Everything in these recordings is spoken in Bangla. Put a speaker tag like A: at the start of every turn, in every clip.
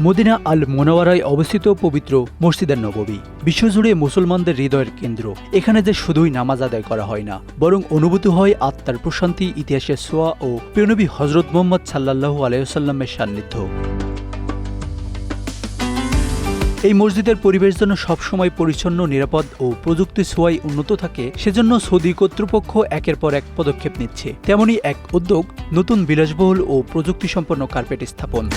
A: মদিনা আল মোনাওয়ারায় অবস্থিত পবিত্র মসজিদে নববী বিশ্বজুড়ে মুসলমানদের হৃদয়ের কেন্দ্র। এখানে যে শুধুই নামাজ আদায় করা হয় না, বরং অনুভূতি হয় আত্মার প্রশান্তি, ইতিহাসের ছোঁয়া ও প্রিয়নবী হযরত মুহাম্মদ সাল্লাল্লাহু আলাইহি ওয়াসাল্লামের সান্নিধ্য। এই মসজিদের পরিবেশ যেন সবসময় পরিচ্ছন্ন, নিরাপদ ও প্রযুক্তির ছোঁয়ায় উন্নত থাকে। সেজন্য সৌদি কর্তৃপক্ষ একের পর এক পদক্ষেপ নিচ্ছে। তেমনই এক উদ্যোগ নতুন বিলাসবহুল ও প্রযুক্তিসম্পন্ন কার্পেট স্থাপন।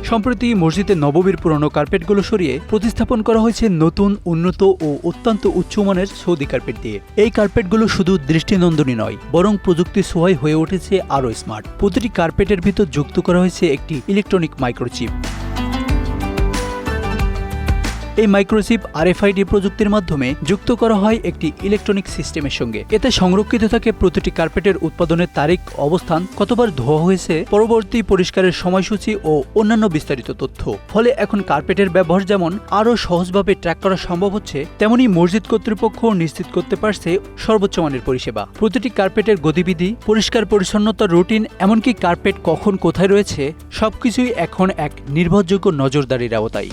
A: সম্প্রতি মসজিদে নববীর পুরনো কার্পেটগুলো সরিয়ে প্রতিস্থাপন করা হয়েছে নতুন, উন্নত ও অত্যন্ত উচ্চমানের সৌদি কার্পেট দিয়ে। এই কার্পেটগুলো শুধু দৃষ্টিনন্দনই নয়, বরং প্রযুক্তির ছোঁয়ায় হয়ে উঠেছে আরও স্মার্ট। প্রতিটি কার্পেটের ভিতর যুক্ত করা হয়েছে একটি ইলেকট্রনিক মাইক্রোচিপ। এই মাইক্রোচিপ RFID প্রযুক্তির মাধ্যমে যুক্ত করা হয় একটি ইলেকট্রনিক সিস্টেমের সঙ্গে। এতে সংরক্ষিত থাকে প্রতিটি কার্পেটের উৎপাদনের তারিখ, অবস্থান, কতবার ধোয়া হয়েছে, পরবর্তী পরিষ্কারের সময়সূচি ও অন্যান্য বিস্তারিত তথ্য। ফলে এখন কার্পেটের ব্যবহার যেমন আরও সহজভাবে ট্র্যাক করা সম্ভব হচ্ছে, তেমনি মসজিদ কর্তৃপক্ষ নিশ্চিত করতে পারছে সর্বোচ্চ মানের পরিষেবা। প্রতিটি কার্পেটের গতিবিধি, পরিষ্কার পরিচ্ছন্নতার রুটিন, এমনকি কার্পেট কখন কোথায় রয়েছে, সবকিছুই এখন এক নির্ভরযোগ্য নজরদারির আওতায়।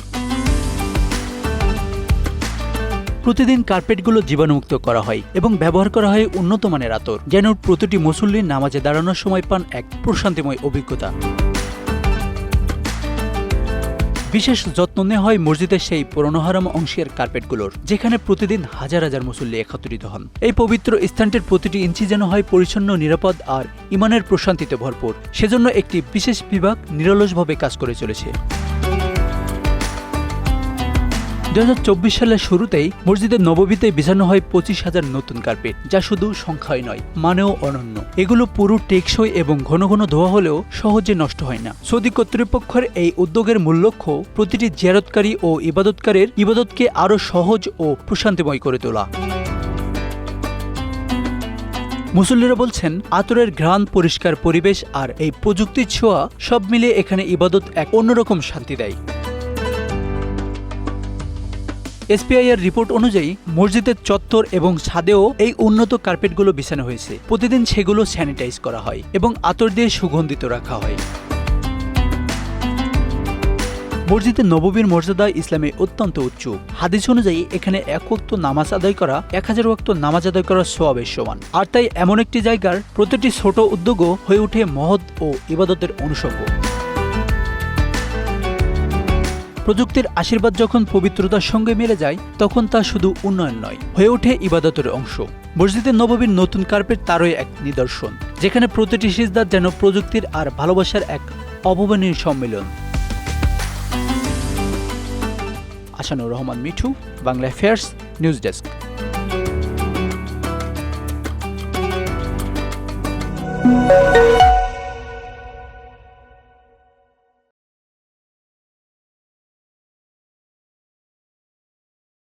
A: প্রতিদিন কার্পেটগুলো জীবাণুমুক্ত করা হয় এবং ব্যবহার করা হয় উন্নত মানের আতর, যেন প্রতিটি মুসল্লি নামাজে দাঁড়ানোর সময় পান এক প্রশান্তিময় অভিজ্ঞতা। বিশেষ যত্ন নেওয়া হয় মসজিদের সেই পুরনো হারাম অংশের কার্পেটগুলোর, যেখানে প্রতিদিন হাজার হাজার মুসল্লি একত্রিত হন। এই পবিত্র স্থানটির প্রতিটি ইঞ্চি যেন হয় পরিচ্ছন্ন, নিরাপদ আর ইমানের প্রশান্তিতে ভরপুর। সেজন্য একটি বিশেষ বিভাগ নিরলসভাবে কাজ করে চলেছে। 2024 সালের শুরুতেই মসজিদের নববীতে বিছানো হয় 25,000 নতুন কার্পেট, যা শুধু সংখ্যাই নয়, মানেও অনন্য। এগুলো পুরো টেকসই এবং ঘন ঘন ধোয়া হলেও সহজে নষ্ট হয় না। সৌদি কর্তৃপক্ষের এই উদ্যোগের মূল লক্ষ্য প্রতিটি জিয়ারতকারী ও ইবাদতকারীর ইবাদতকে আরও সহজ ও প্রশান্তিময় করে তোলা। মুসল্লিরা বলছেন, আতরের ঘ্রাণ, পরিষ্কার পরিবেশ আর এই প্রযুক্তির ছোঁয়া সব মিলিয়ে এখানে ইবাদত এক অন্যরকম শান্তি দেয়। SPI এর রিপোর্ট অনুযায়ী মসজিদের চত্বর এবং ছাদেও এই উন্নত কার্পেটগুলো বিছানো হয়েছে। প্রতিদিন সেগুলো স্যানিটাইজ করা হয় এবং আতর দিয়ে সুগন্ধিত রাখা হয়। মসজিদের নববীর মর্যাদা ইসলামে অত্যন্ত উচ্চ। হাদিস অনুযায়ী এখানে এক ওয়াক্ত নামাজ আদায় করা 1000 ওয়াক্ত নামাজ আদায় করার সওয়াবের সমান। আর তাই এমন একটি জায়গার প্রতিটি ছোট উদ্যোগও হয়ে ওঠে মহৎ ও ইবাদতের অনুষঙ্গ। প্রযুক্তির আশীর্বাদ যখন পবিত্রতার সঙ্গে মিলে যায়, তখন তা শুধু উন্নয়ন নয়, হয়ে ওঠে ইবাদতের অংশ। মসজিদের নববীর নতুন কার্পেট তারই এক নিদর্শন, যেখানে প্রতিটি সিজদা যেন প্রযুক্তির আর ভালোবাসার এক অভাবনীয় সম্মিলন। Ashanur Rahman Mithu, Bangla affairs, news desk.